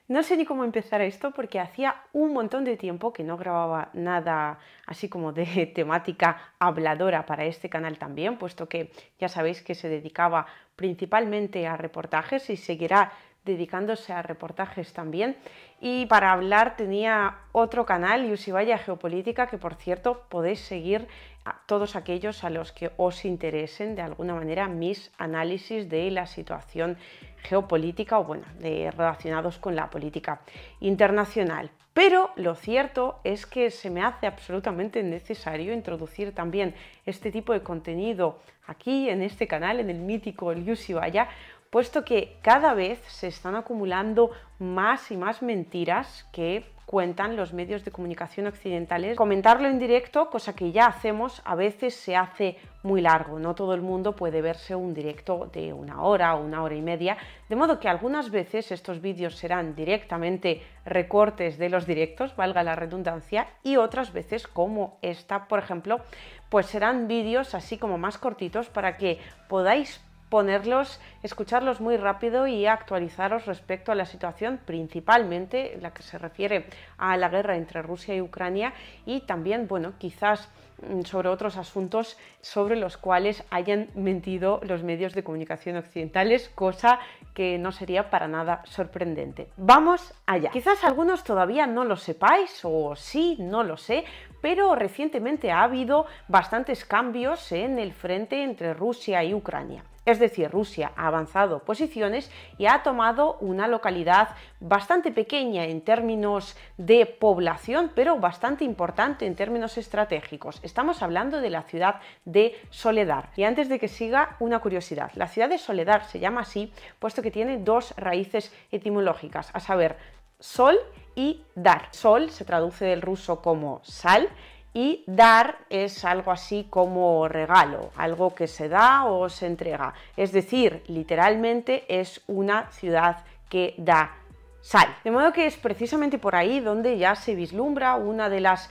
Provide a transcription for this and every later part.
No sé ni cómo empezar esto porque hacía un montón de tiempo que no grababa nada así como de temática habladora para este canal también, puesto que ya sabéis que se dedicaba principalmente a reportajes y seguirá dedicándose a reportajes también. Y para hablar tenía otro canal, Usibaya Geopolítica, que por cierto podéis seguir a todos aquellos a los que os interesen de alguna manera mis análisis de la situación geopolítica o bueno, relacionados con la política internacional. Pero lo cierto es que se me hace absolutamente necesario introducir también este tipo de contenido aquí en este canal, en el mítico Usibaya, puesto que cada vez se están acumulando más y más mentiras que cuentan los medios de comunicación occidentales. Comentarlo en directo, cosa que ya hacemos, a veces se hace muy largo. No todo el mundo puede verse un directo de 1 hora o 1 hora y media, de modo que algunas veces estos vídeos serán directamente recortes de los directos, valga la redundancia, y otras veces, como esta, por ejemplo, pues serán vídeos así como más cortitos para que podáis ponerlos, escucharlos muy rápido y actualizaros respecto a la situación, principalmente la que se refiere a la guerra entre Rusia y Ucrania, y también, bueno, quizás sobre otros asuntos sobre los cuales hayan mentido los medios de comunicación occidentales, cosa que no sería para nada sorprendente. Vamos allá. Quizás algunos todavía no lo sepáis, o sí, no lo sé, pero recientemente ha habido bastantes cambios en el frente entre Rusia y Ucrania. Es decir, Rusia ha avanzado posiciones y ha tomado una localidad bastante pequeña en términos de población, pero bastante importante en términos estratégicos. Estamos hablando de la ciudad de Soledar. Y antes de que siga, una curiosidad. La ciudad de Soledar se llama así puesto que tiene dos raíces etimológicas, a saber, sol y dar. Sol se traduce del ruso como sal, y dar es algo así como regalo, algo que se da o se entrega. Es decir, literalmente es una ciudad que da sal. De modo que es precisamente por ahí donde ya se vislumbra una de las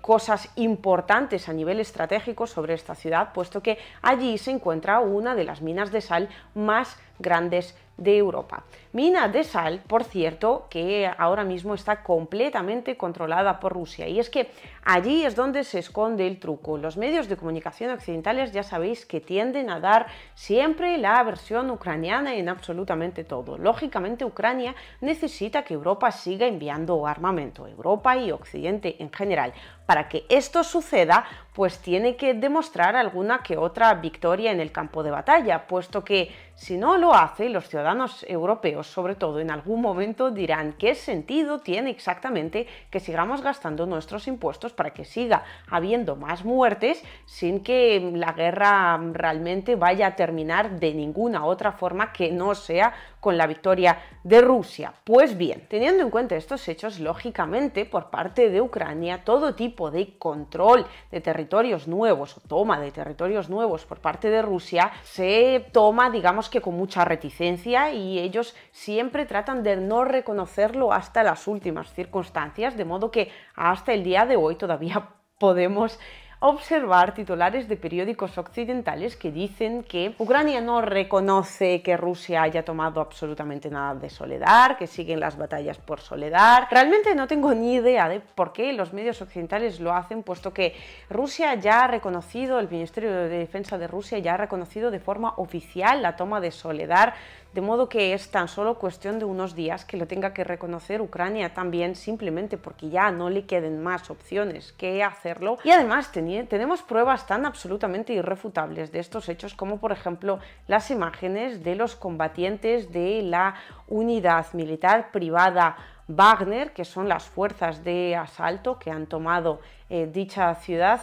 cosas importantes a nivel estratégico sobre esta ciudad, puesto que allí se encuentra una de las minas de sal más grandes de Europa. Mina de sal, por cierto, que ahora mismo está completamente controlada por Rusia, y es que allí es donde se esconde el truco. Los medios de comunicación occidentales ya sabéis que tienden a dar siempre la versión ucraniana en absolutamente todo. Lógicamente, Ucrania necesita que Europa siga enviando armamento, Europa y Occidente en general. Para que esto suceda, pues tiene que demostrar alguna que otra victoria en el campo de batalla, puesto que si no lo hace, los ciudadanos europeos, sobre todo, en algún momento dirán qué sentido tiene exactamente que sigamos gastando nuestros impuestos para que siga habiendo más muertes sin que la guerra realmente vaya a terminar de ninguna otra forma que no sea con la victoria de Rusia. Pues bien, teniendo en cuenta estos hechos, lógicamente por parte de Ucrania todo tipo de control de territorios nuevos o toma de territorios nuevos por parte de Rusia se toma, digamos que con mucha reticencia, y ellos siempre tratan de no reconocerlo hasta las últimas circunstancias, de modo que hasta el día de hoy todavía podemos observar titulares de periódicos occidentales que dicen que Ucrania no reconoce que Rusia haya tomado absolutamente nada de Soledar, que siguen las batallas por Soledar. Realmente no tengo ni idea de por qué los medios occidentales lo hacen, puesto que Rusia ya ha reconocido, el Ministerio de Defensa de Rusia ya ha reconocido de forma oficial la toma de Soledar, de modo que es tan solo cuestión de unos días que lo tenga que reconocer Ucrania también, simplemente porque ya no le queden más opciones que hacerlo. Y además tenemos pruebas tan absolutamente irrefutables de estos hechos como, por ejemplo, las imágenes de los combatientes de la unidad militar privada Wagner, que son las fuerzas de asalto que han tomado dicha ciudad,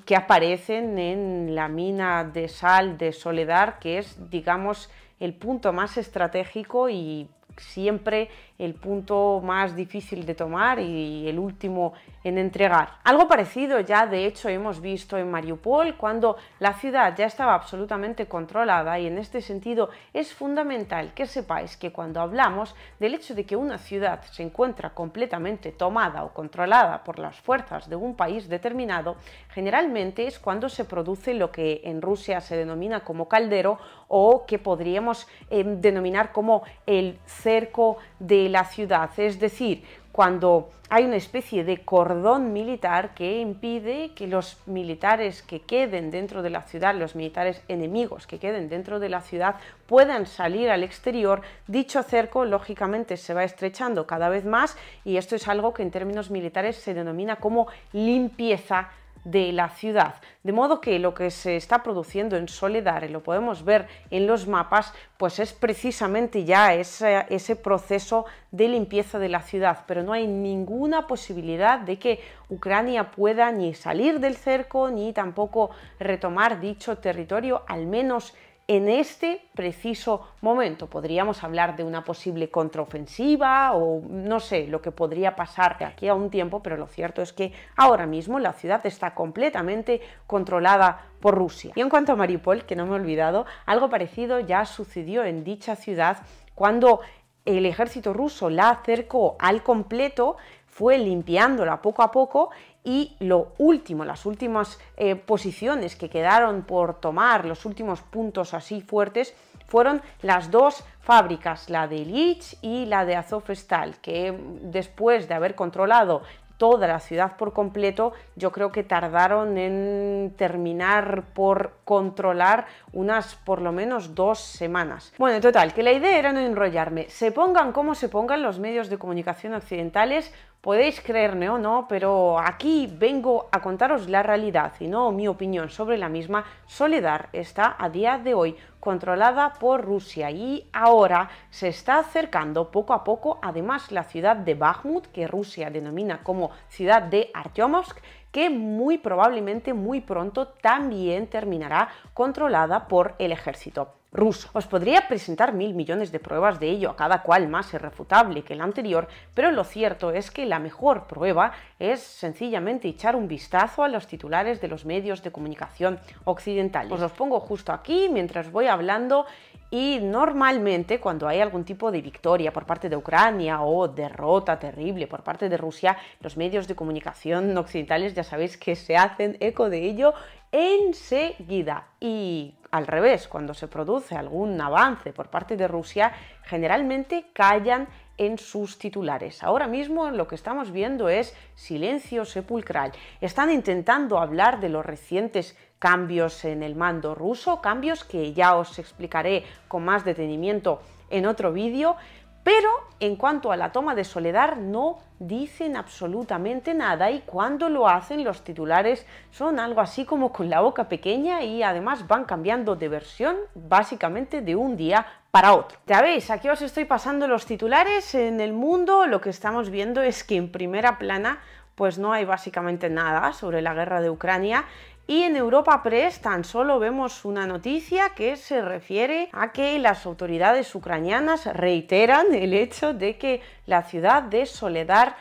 que aparecen en la mina de sal de Soledar, que es, digamos, el punto más estratégico y siempre el punto más difícil de tomar y el último en entregar. Algo parecido ya de hecho hemos visto en Mariupol, cuando la ciudad ya estaba absolutamente controlada, y en este sentido es fundamental que sepáis que cuando hablamos del hecho de que una ciudad se encuentra completamente tomada o controlada por las fuerzas de un país determinado, generalmente es cuando se produce lo que en Rusia se denomina como caldero, o que podríamos denominar como el cerco de de la ciudad, es decir, cuando hay una especie de cordón militar que impide que los militares que queden dentro de la ciudad, los militares enemigos que queden dentro de la ciudad, puedan salir al exterior. Dicho cerco, lógicamente, se va estrechando cada vez más y esto es algo que en términos militares se denomina como limpieza de la ciudad, de modo que lo que se está produciendo en Soledar, y lo podemos ver en los mapas, pues es precisamente ya ese proceso de limpieza de la ciudad, pero no hay ninguna posibilidad de que Ucrania pueda ni salir del cerco ni tampoco retomar dicho territorio, al menos en este preciso momento. Podríamos hablar de una posible contraofensiva o no sé lo que podría pasar de aquí a un tiempo, pero lo cierto es que ahora mismo la ciudad está completamente controlada por Rusia. Y en cuanto a Mariupol, que no me he olvidado, algo parecido ya sucedió en dicha ciudad cuando el ejército ruso la cercó al completo, fue limpiándola poco a poco y las últimas posiciones que quedaron por tomar, los últimos puntos así fuertes, fueron las dos fábricas, la de Ilich y la de Azovstal, que después de haber controlado toda la ciudad por completo, yo creo que tardaron en terminar por controlar unas por lo menos 2 semanas. Bueno, total, que la idea era no enrollarme. Se pongan como se pongan los medios de comunicación occidentales, podéis creerme o no, pero aquí vengo a contaros la realidad y no mi opinión sobre la misma. Soledar está a día de hoy controlada por Rusia y ahora se está acercando poco a poco, además, la ciudad de Bakhmut, que Rusia denomina como ciudad de Artyomovsk, que muy probablemente muy pronto también terminará controlada por el ejército ruso. Os podría presentar 1000 millones de pruebas de ello, a cada cual más irrefutable que la anterior, pero lo cierto es que la mejor prueba es sencillamente echar un vistazo a los titulares de los medios de comunicación occidentales. Os los pongo justo aquí mientras voy hablando. Y normalmente cuando hay algún tipo de victoria por parte de Ucrania o derrota terrible por parte de Rusia, los medios de comunicación occidentales ya sabéis que se hacen eco de ello enseguida. Y al revés, cuando se produce algún avance por parte de Rusia, generalmente callan en sus titulares. Ahora mismo lo que estamos viendo es silencio sepulcral. Están intentando hablar de los recientes cambios en el mando ruso, cambios que ya os explicaré con más detenimiento en otro vídeo, pero en cuanto a la toma de Soledar no dicen absolutamente nada y cuando lo hacen los titulares son algo así como con la boca pequeña y además van cambiando de versión básicamente de un día para otro. Ya veis, aquí os estoy pasando los titulares. En el mundo lo que estamos viendo es que en primera plana pues no hay básicamente nada sobre la guerra de Ucrania. Y en Europa Press tan solo vemos una noticia que se refiere a que las autoridades ucranianas reiteran el hecho de que la ciudad de Soledar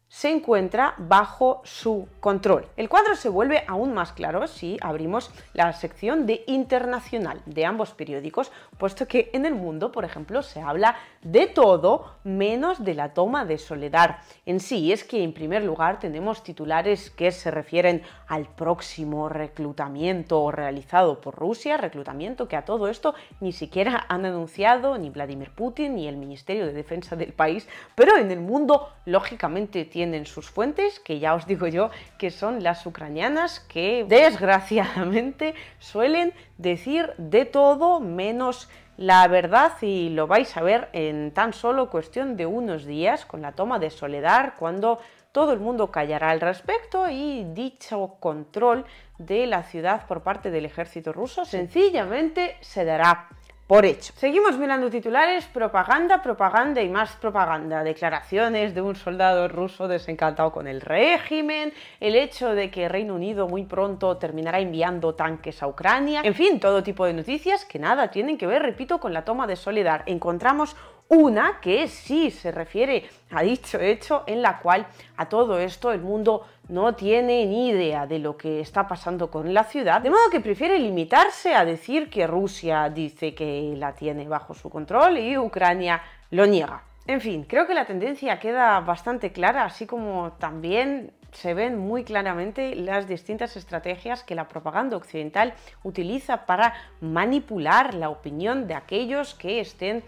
se encuentra bajo su control. El cuadro se vuelve aún más claro si abrimos la sección de internacional de ambos periódicos, puesto que en el mundo, por ejemplo, se habla de todo menos de la toma de Soledar en sí. Es que en primer lugar tenemos titulares que se refieren al próximo reclutamiento realizado por Rusia, reclutamiento que a todo esto ni siquiera han anunciado ni Vladimir Putin ni el Ministerio de Defensa del país, pero en el mundo lógicamente tienen sus fuentes, que ya os digo yo que son las ucranianas, que desgraciadamente suelen decir de todo menos la verdad, y lo vais a ver en tan solo cuestión de unos días con la toma de Soledar, cuando todo el mundo callará al respecto y dicho control de la ciudad por parte del ejército ruso sencillamente se dará por hecho. Seguimos mirando titulares: propaganda, propaganda y más propaganda. Declaraciones de un soldado ruso desencantado con el régimen, el hecho de que Reino Unido muy pronto terminará enviando tanques a Ucrania, en fin, todo tipo de noticias que nada tienen que ver, repito, con la toma de Soledar. Encontramos una que sí se refiere a dicho hecho, en la cual a todo esto el mundo no tiene ni idea de lo que está pasando con la ciudad, de modo que prefiere limitarse a decir que Rusia dice que la tiene bajo su control y Ucrania lo niega. En fin, creo que la tendencia queda bastante clara, así como también se ven muy claramente las distintas estrategias que la propaganda occidental utiliza para manipular la opinión de aquellos que estén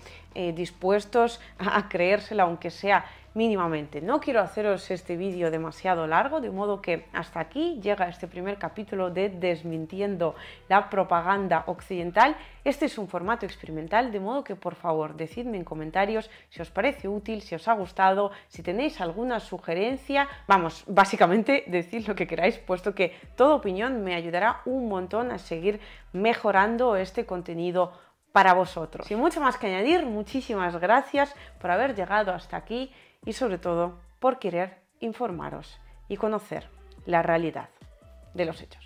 dispuestos a creérsela, aunque sea mínimamente. No quiero haceros este vídeo demasiado largo, de modo que hasta aquí llega este primer capítulo de Desmintiendo la propaganda occidental. Este es un formato experimental, de modo que por favor decidme en comentarios si os parece útil, si os ha gustado, si tenéis alguna sugerencia. Vamos, básicamente decid lo que queráis, puesto que toda opinión me ayudará un montón a seguir mejorando este contenido para vosotros. Sin mucho más que añadir, muchísimas gracias por haber llegado hasta aquí y sobre todo por querer informaros y conocer la realidad de los hechos.